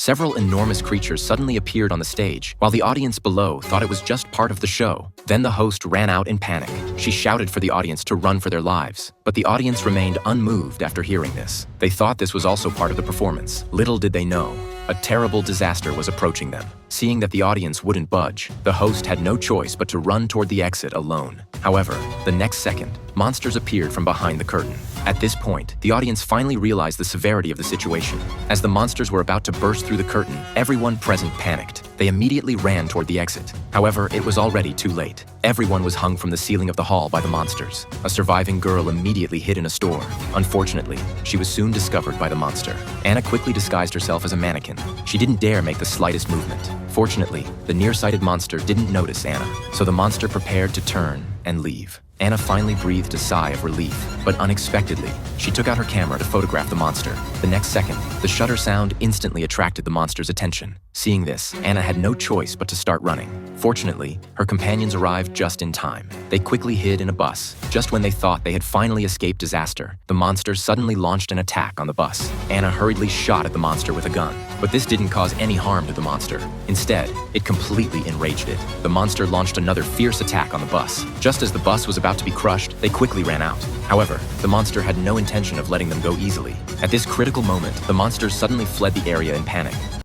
several enormous creatures suddenly appeared on the stage, while the audience below thought it was just part of the show. Then the host ran out in panic. She shouted for the audience to run for their lives, but the audience remained unmoved after hearing this. They thought this was also part of the performance. Little did they know, a terrible disaster was approaching them. Seeing that the audience wouldn't budge, the host had no choice but to run toward the exit alone. However, the next second, monsters appeared from behind the curtain. At this point, the audience finally realized the severity of the situation. As the monsters were about to burst through the curtain, everyone present panicked. They immediately ran toward the exit. However, it was already too late. Everyone was hung from the ceiling of the hall by the monsters. A surviving girl immediately hid in a store. Unfortunately, she was soon discovered by the monster. Anna quickly disguised herself as a mannequin. She didn't dare make the slightest movement. Fortunately, the nearsighted monster didn't notice Anna, so the monster prepared to turn and leave. Anna finally breathed a sigh of relief, but unexpectedly, she took out her camera to photograph the monster. The next second, the shutter sound instantly attracted the monster's attention. Seeing this, Anna had no choice but to start running. Fortunately, her companions arrived just in time. They quickly hid in a bus. Just when they thought they had finally escaped disaster, the monster suddenly launched an attack on the bus. Anna hurriedly shot at the monster with a gun, but this didn't cause any harm to the monster. Instead, it completely enraged it. The monster launched another fierce attack on the bus. Just as the bus was about to be crushed, they quickly ran out. However, the monster had no intention of letting them go easily. At this critical moment, the monster suddenly fled the area in panic.